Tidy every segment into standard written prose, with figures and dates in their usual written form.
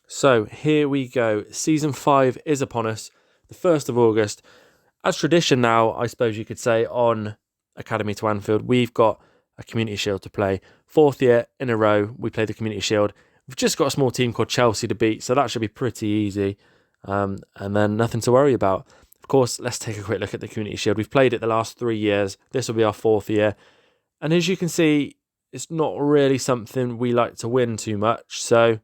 So here we go. Season 5 is upon us, the 1st of August. As tradition now, I suppose you could say, on Academy to Anfield, we've got a Community Shield to play. 4th year in a row, we play the Community Shield. We've just got a small team called Chelsea to beat, so that should be pretty easy. And then nothing to worry about. Of course, let's take a quick look at the Community Shield. We've played it the last 3 years. This will be our 4th year. And as you can see, it's not really something we like to win too much. So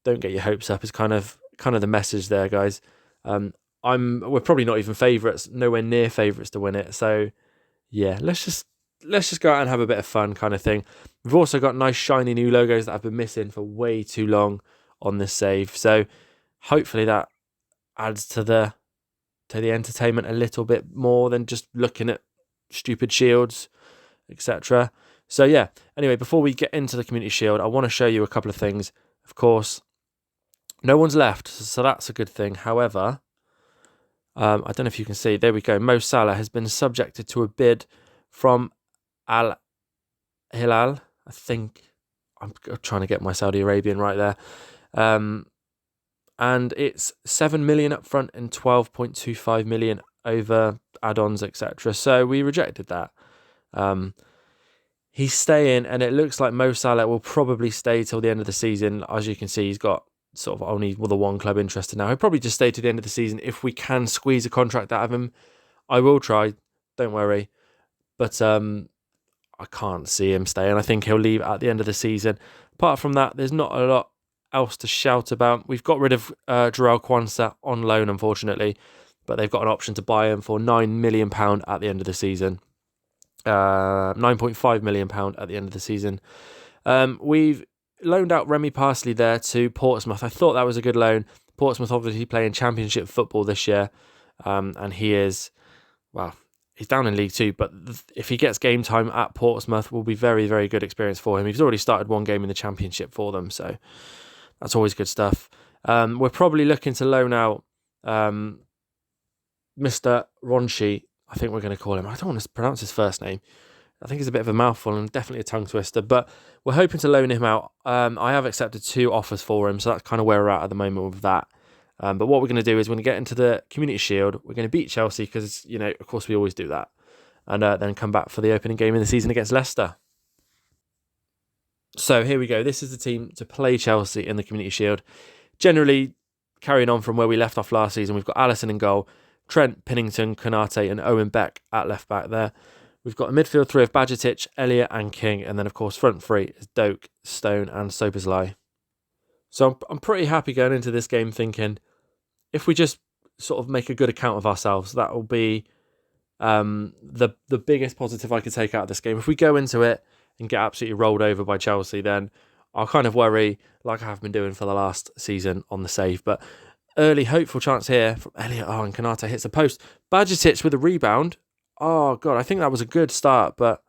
don't get your hopes up. Is kind of the message there, guys. We're probably not even favourites, nowhere near favourites to win it. So yeah, let's just go out and have a bit of fun, kind of thing. We've also got nice shiny new logos that have been missing for way too long on this save. So hopefully that adds to the entertainment a little bit more than just looking at stupid shields, etc. So yeah, anyway, before we get into the Community Shield, I want to show you a couple of things. Of course, no one's left, so that's a good thing. However, I don't know if you can see, there we go. Mo Salah has been subjected to a bid from Al Hilal. I think I'm trying to get my Saudi Arabian right there. And it's 7 million up front and 12.25 million over add-ons, etc. So we rejected that. He's staying, and it looks like Mo Salah will probably stay till the end of the season. As you can see, he's got sort of only the one club interested now. He'll probably just stay to the end of the season. If we can squeeze a contract out of him, I will try. Don't worry. But I can't see him staying. I think he'll leave at the end of the season. Apart from that, there's not a lot else to shout about. We've got rid of Jarrell Quansah on loan, unfortunately, but they've got an option to buy him for £9 million at the end of the season. £9.5 million at the end of the season. We've loaned out Remy Parsley there to Portsmouth. I thought that was a good loan. Portsmouth obviously playing Championship football this year, and he's down in League 2, but if he gets game time at Portsmouth, will be very, very good experience for him. He's already started one game in the Championship for them, so that's always good stuff. We're probably looking to loan out Mr. Ronchi. I think we're going to call him. I don't want to pronounce his first name. I think it's a bit of a mouthful and definitely a tongue twister, but we're hoping to loan him out. I have accepted 2 offers for him, so that's kind of where we're at the moment with that. But what we're going to do is we're going to get into the Community Shield. We're going to beat Chelsea because, of course we always do that. And then come back for the opening game in the season against Leicester. So here we go. This is the team to play Chelsea in the Community Shield. Generally, carrying on from where we left off last season, we've got Alisson in goal, Trent, Pennington, Konate and Owen Beck at left back there. We've got a midfield 3 of Bajcetic, Elliott and King. And then, of course, front 3 is Doak, Stone and Szoboszlai. So I'm pretty happy going into this game thinking if we just sort of make a good account of ourselves, that will be the biggest positive I could take out of this game. If we go into it and get absolutely rolled over by Chelsea, then I'll kind of worry, like I have been doing for the last season on the save. But early hopeful chance here from Elliott. Oh, and Konate hits the post. Bajcetic with a rebound. Oh, God, I think that was a good start, but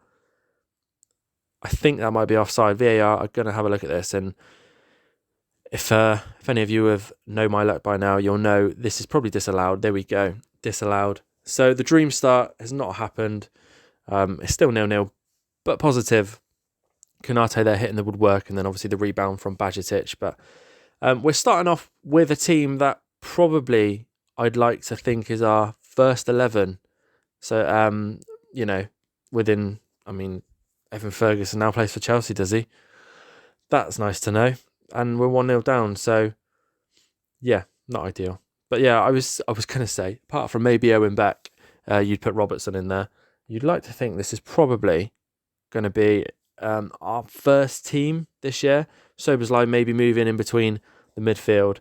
I think that might be offside. VAR are going to have a look at this, and if any of you know my luck by now, you'll know this is probably disallowed. There we go, disallowed. So the dream start has not happened. It's still 0-0, but positive. Konate there hitting the woodwork, and then obviously the rebound from Bajcetic. But we're starting off with a team that probably I'd like to think is our first 11. So, Evan Ferguson now plays for Chelsea, does he? That's nice to know. And we're 1-0 down, so yeah, not ideal. But yeah, I was going to say, apart from maybe Owen Beck, you'd put Robertson in there. You'd like to think this is probably going to be our first team this year. Szoboszlai maybe moving in between the midfield,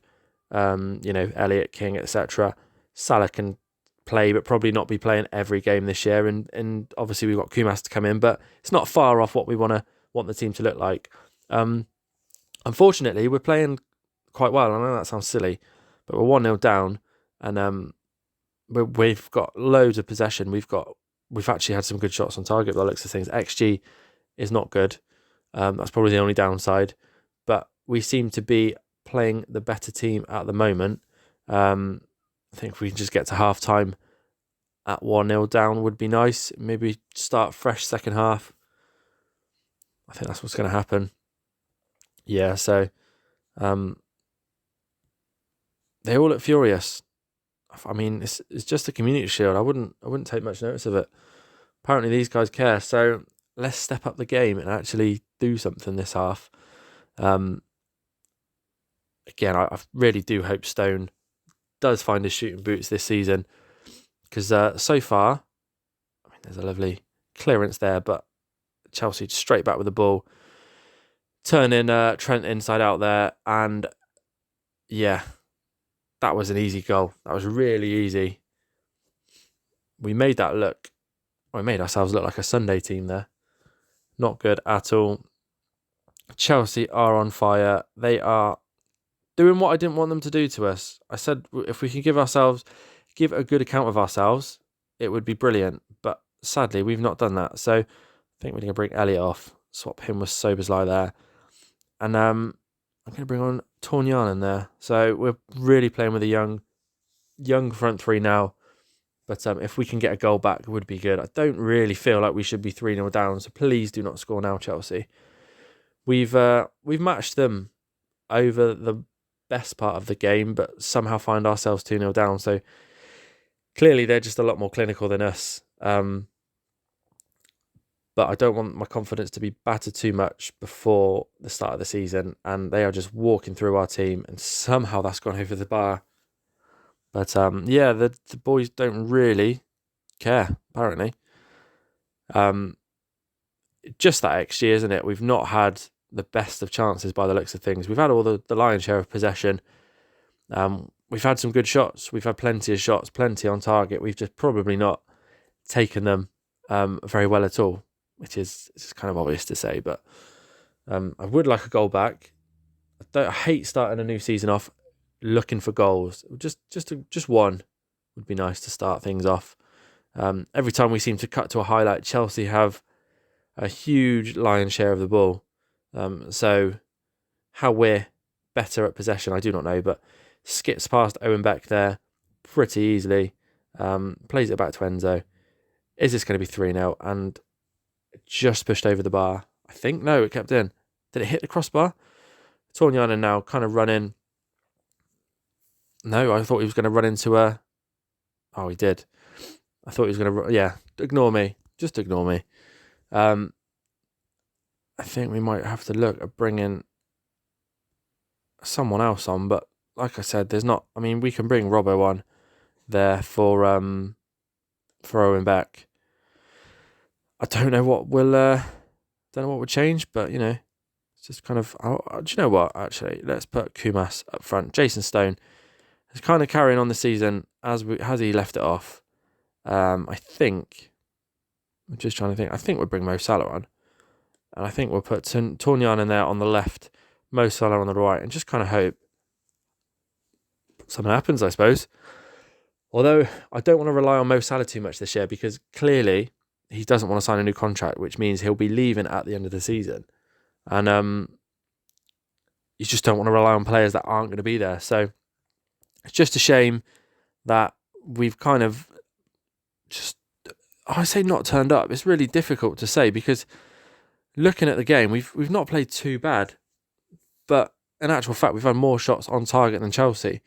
Elliott, King, etc. Salah can play, but probably not be playing every game this year. And obviously we've got Kumas to come in, but it's not far off what we want the team to look like. Unfortunately, we're playing quite well. I know that sounds silly, but we're 1-0 down, and we've got loads of possession. We've actually had some good shots on target by the looks of things. XG is not good. That's probably the only downside, but we seem to be playing the better team at the moment. I think if we can just get to half time at 1-0 down would be nice. Maybe start fresh second half. I think that's what's going to happen. Yeah, so they all look furious. I mean, it's just a Community Shield. I wouldn't take much notice of it. Apparently these guys care, so let's step up the game and actually do something this half. Again, I really do hope Stone does find his shooting boots this season, because so far, I mean, there's a lovely clearance there, but Chelsea straight back with the ball, turning Trent inside out there, and yeah, that was an easy goal. That was really easy. We made ourselves look like a Sunday team there. Not good at all. Chelsea are on fire. They are doing what I didn't want them to do to us. I said if we can give a good account of ourselves, it would be brilliant. But sadly, we've not done that. So I think we're going to bring Elliot off, swap him with Soberslai there. And I'm going to bring on Tornian in there. So we're really playing with a young front three now. But if we can get a goal back, it would be good. I don't really feel like we should be 3-0 down. So please do not score now, Chelsea. We've matched them over the best part of the game, but somehow find ourselves 2-0 down. So clearly they're just a lot more clinical than us. But I don't want my confidence to be battered too much before the start of the season. And they are just walking through our team, and somehow that's gone over the bar. But the boys don't really care, apparently. Just that XG, isn't it? We've not had the best of chances by the looks of things. We've had all the lion's share of possession. We've had some good shots. We've had plenty of shots, plenty on target. We've just probably not taken them very well at all, which is kind of obvious to say. But I would like a goal back. I hate starting a new season off looking for goals. Just one would be nice to start things off. Every time we seem to cut to a highlight, Chelsea have a huge lion's share of the ball. So how we're better at possession, I do not know, but skips past Owen Beck there pretty easily. Plays it back to Enzo. Is this going to be 3-0? And just pushed over the bar. I think, no, it kept in. Did it hit the crossbar? Tornian now kind of running. No, I thought he was going to run into a... Oh, he did. I thought he was going to... Yeah, ignore me. Just ignore me. I think we might have to look at bringing someone else on, but like I said, there's not... I mean, we can bring Robbo on there for Owen Beck. I don't know what will change, but you know, it's just kind of... do you know what? Actually, let's put Kumas up front. Jason Stone is kind of carrying on the season as he left it off. I think... I'm just trying to think. I think we'll bring Mo Salah on. And I think we'll put Tornian in there on the left, Mo Salah on the right, and just kind of hope something happens, I suppose. Although I don't want to rely on Mo Salah too much this year, because clearly he doesn't want to sign a new contract, which means he'll be leaving at the end of the season. And you just don't want to rely on players that aren't going to be there. So it's just a shame that we've kind of just... I say not turned up. It's really difficult to say, because looking at the game, we've not played too bad, but in actual fact, we've had more shots on target than Chelsea.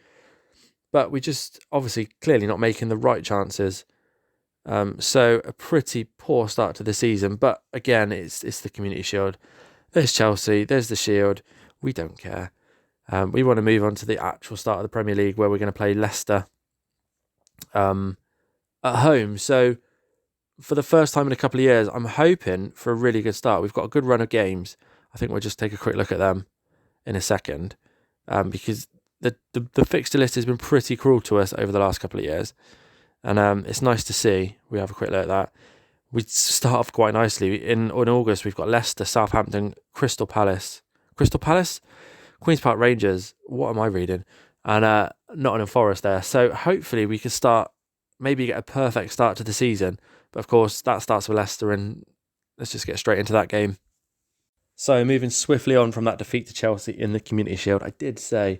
But we just obviously clearly not making the right chances. So a pretty poor start to the season. But again, it's the Community Shield. There's Chelsea. There's the Shield. We don't care. We want to move on to the actual start of the Premier League, where we're going to play Leicester at home. So for the first time in a couple of years, I'm hoping for a really good start. We've got a good run of games. I think we'll just take a quick look at them in a second, because the fixture list has been pretty cruel to us over the last couple of years. And it's nice to see. We have a quick look at that. We start off quite nicely. In August, we've got Leicester, Southampton, Crystal Palace, Queen's Park Rangers. What am I reading? And Nottingham Forest there. So hopefully we can maybe get a perfect start to the season. But of course, that starts with Leicester, and let's just get straight into that game. So moving swiftly on from that defeat to Chelsea in the Community Shield, I did say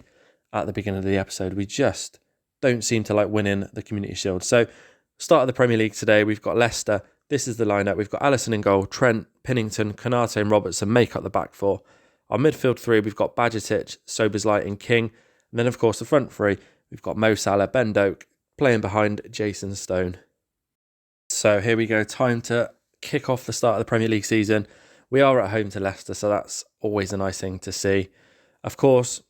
at the beginning of the episode, we just don't seem to like winning the Community Shield. So start of the Premier League today, we've got Leicester. This is the lineup. We've got Alisson in goal, Trent, Pinnington, Konate and Robertson make up the back four. Our midfield three, we've got Bajcetic, Soberslai and King. And then, of course, the front three, we've got Mo Salah, Ben Doak playing behind Jason Stone. So here we go, time to kick off the start of the Premier League season. We are at home to Leicester, so that's always a nice thing to see. Of course,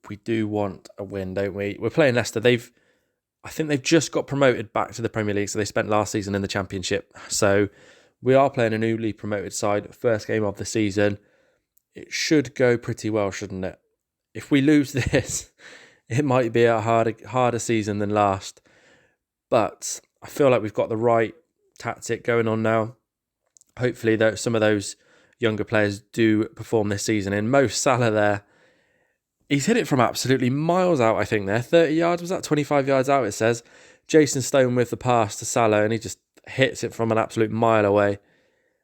we do want a win, don't we? We're playing Leicester. I think they've just got promoted back to the Premier League, so they spent last season in the Championship. So we are playing a newly promoted side, first game of the season. It should go pretty well, shouldn't it? If we lose this, it might be a harder season than last. But I feel like we've got the right tactic going on now. Hopefully, some of those younger players do perform this season. In Mo Salah there, he's hit it from absolutely miles out, I think there. 30 yards, was that 25 yards out, it says. Jason Stone with the pass to Salah, and he just hits it from an absolute mile away.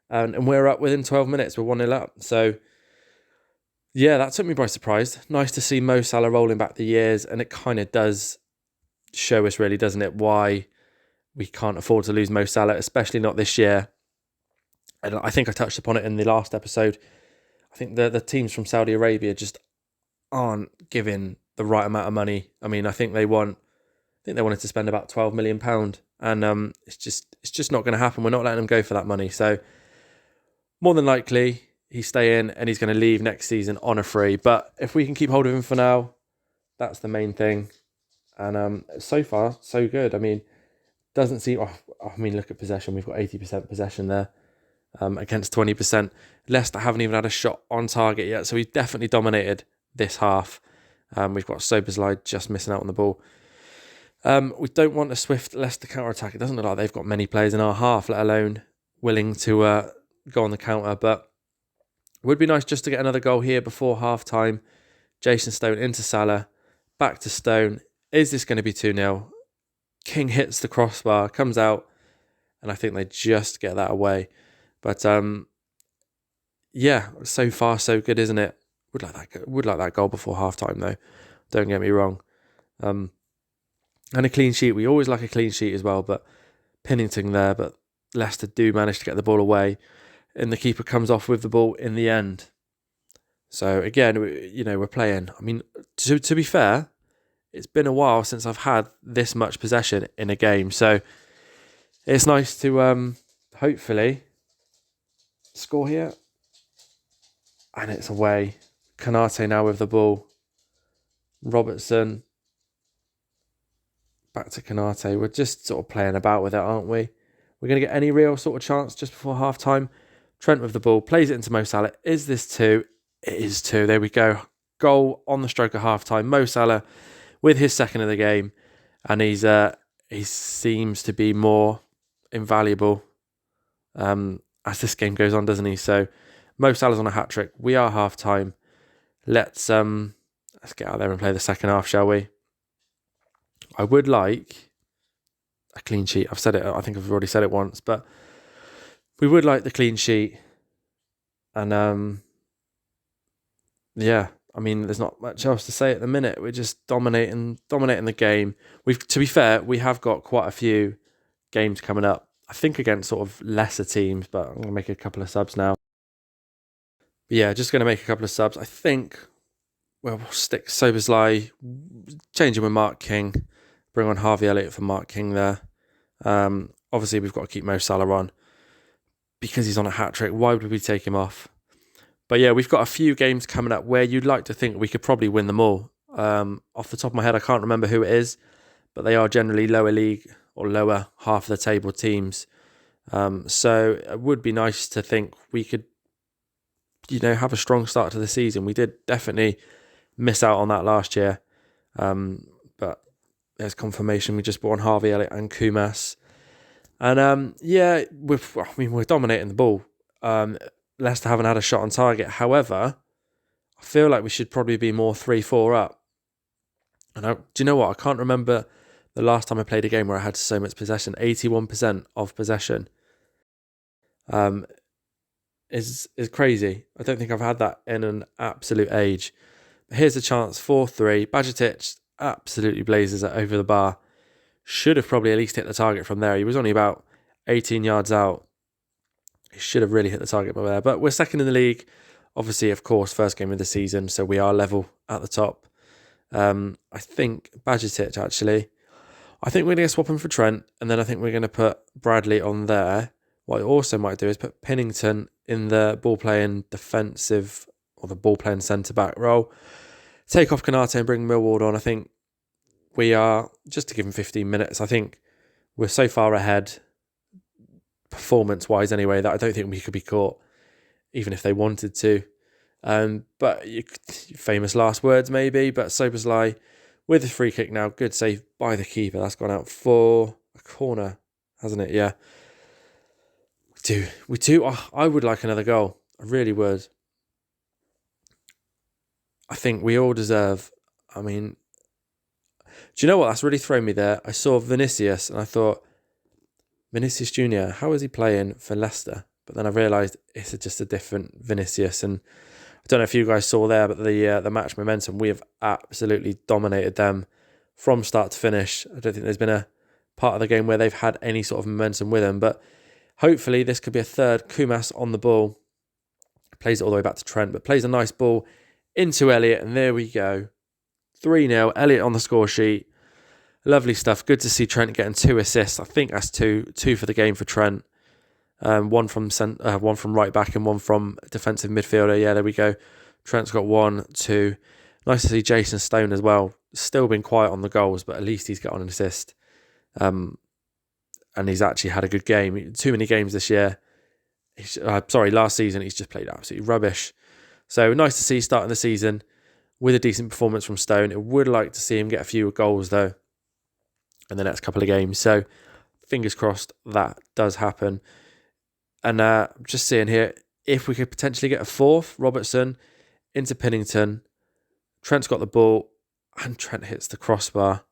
And we're up within 12 minutes. We're 1-0 up. So, yeah, that took me by surprise. Nice to see Mo Salah rolling back the years, and it kind of does show us, really, doesn't it, why we can't afford to lose Mo Salah, especially not this year. And I think I touched upon it in the last episode. I think the teams from Saudi Arabia just aren't giving the right amount of money. I mean, I think they wanted to spend about £12 million, and it's just not going to happen. We're not letting them go for that money. So more than likely he's staying, and he's going to leave next season on a free. But if we can keep hold of him for now, that's the main thing. And so far, so good. I mean, doesn't seem... look at possession. We've got 80% possession there against 20%. Leicester haven't even had a shot on target yet, so we've definitely dominated this half. We've got Soberslide just missing out on the ball. We don't want a swift Leicester counter-attack. It doesn't look like they've got many players in our half, let alone willing to go on the counter. But it would be nice just to get another goal here before half-time. Jason Stone into Salah, back to Stone. Is this going to be 2-0? King hits the crossbar, comes out, and I think they just get that away. But yeah, so far so good, isn't it? Would like that goal before half-time though. Don't get me wrong. And a clean sheet. We always like a clean sheet as well, but Pinnington there. But Leicester do manage to get the ball away, and the keeper comes off with the ball in the end. So again, we're playing. I mean, to be fair, it's been a while since I've had this much possession in a game. So it's nice to hopefully score here. And it's away. Kanate now with the ball. Robertson. Back to Kanate. We're just sort of playing about with it, aren't we? We're going to get any real sort of chance just before half-time. Trent with the ball. Plays it into Mo Salah. Is this 2? It is 2. There we go. Goal on the stroke of half-time. Mo Salah with his second of the game. And he seems to be more invaluable as this game goes on, doesn't he? So Mo Salah's on a hat-trick. We are half-time. Let's get out there and play the second half, shall we? I would like a clean sheet. I've said it. I think I've already said it once, but we would like the clean sheet. And yeah, I mean, there's not much else to say at the minute. We're just dominating the game. To be fair, we have got quite a few games coming up. I think against sort of lesser teams, but I'm going to make a couple of subs now. But yeah, just going to make a couple of subs. I think we'll stick Soberslide, change him with Mark King, bring on Harvey Elliott for Mark King there. Obviously, we've got to keep Mo Salah on because he's on a hat-trick. Why would we take him off? But yeah, we've got a few games coming up where you'd like to think we could probably win them all. Off the top of my head, I can't remember who it is, but they are generally lower league or lower half of the table teams. So it would be nice to think we could, have a strong start to the season. We did definitely miss out on that last year. But there's confirmation. We just brought on Harvey Elliott and Kumas. And we're dominating the ball. Leicester haven't had a shot on target. However, I feel like we should probably be more 3-4 up. And do you know what? I can't remember the last time I played a game where I had so much possession. 81% of possession is crazy. I don't think I've had that in an absolute age. But here's a chance, 4-3. Bajcetic absolutely blazes it over the bar. Should have probably at least hit the target from there. He was only about 18 yards out. He should have really hit the target by there. But we're second in the league. Obviously, of course, first game of the season, so we are level at the top. I think Bajcetic, actually. I think we're going to swap him for Trent, and then I think we're going to put Bradley on there. What I also might do is put Pennington in the ball-playing defensive or the ball-playing centre-back role. Take off Konate and bring Millwall on. I think we are, just to give him 15 minutes, I think we're so far ahead, performance-wise anyway, that I don't think we could be caught, even if they wanted to. But famous last words maybe, but Soberslai with a free kick now. Good save by the keeper. That's gone out for a corner, hasn't it? Yeah. We do. I would like another goal. I really would. I think we all deserve. I mean, do you know what? That's really thrown me there. I saw Vinicius and I thought, Vinicius Jr., how is he playing for Leicester? But then I realised it's just a different Vinicius. And I don't know if you guys saw there, but the match momentum, we have absolutely dominated them from start to finish. I don't think there's been a part of the game where they've had any sort of momentum with them. But hopefully this could be a third. Kumas on the ball. Plays it all the way back to Trent, but plays a nice ball into Elliott. And there we go. 3-0. Elliott on the score sheet. Lovely stuff. Good to see Trent getting 2 assists. I think that's two for the game for Trent. One from right back and one from defensive midfielder. Yeah, there we go. Trent's got 1, 2. Nice to see Jason Stone as well. Still been quiet on the goals, but at least he's got an assist. And he's actually had a good game. Too many games this year. Last season he's just played absolutely rubbish. So nice to see starting the season with a decent performance from Stone. I would like to see him get a few goals though in the next couple of games. So fingers crossed that does happen. And just seeing here, if we could potentially get a fourth, Robertson into Pennington. Trent's got the ball and Trent hits the crossbar.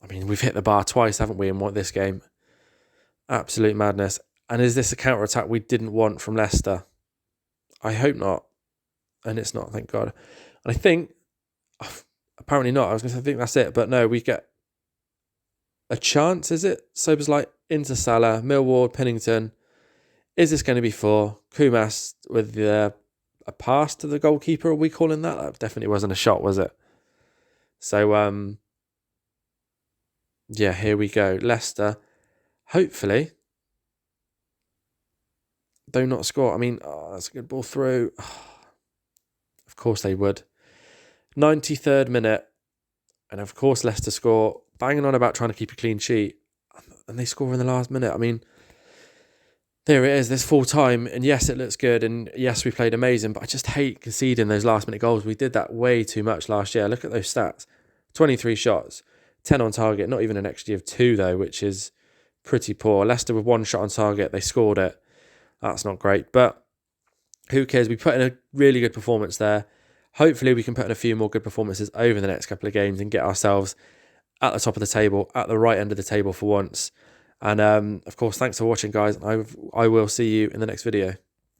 I mean, we've hit the bar twice, haven't we, in this game? Absolute madness. And is this a counter-attack we didn't want from Leicester? I hope not. And it's not, thank God. And I think, apparently not. I was going to think that's it. But no, we get a chance, is it? Soberslai into Salah, Millwall, Pennington. Is this going to be 4? Kumas with a pass to the goalkeeper, are we calling that? That definitely wasn't a shot, was it? So, yeah, here we go. Leicester, hopefully, do not score. I mean, that's a good ball through. Of course they would. 93rd minute. And of course Leicester score. Banging on about trying to keep a clean sheet. And they score in the last minute. I mean, there it is. There's full time. And yes, it looks good. And yes, we played amazing. But I just hate conceding those last minute goals. We did that way too much last year. Look at those stats. 23 shots. 10 on target. Not even an XG of 2 though, which is pretty poor. Leicester with 1 shot on target. They scored it. That's not great. But who cares? We put in a really good performance there. Hopefully we can put in a few more good performances over the next couple of games and get ourselves at the top of the table, at the right end of the table for once. And of course, thanks for watching, guys. I will see you in the next video.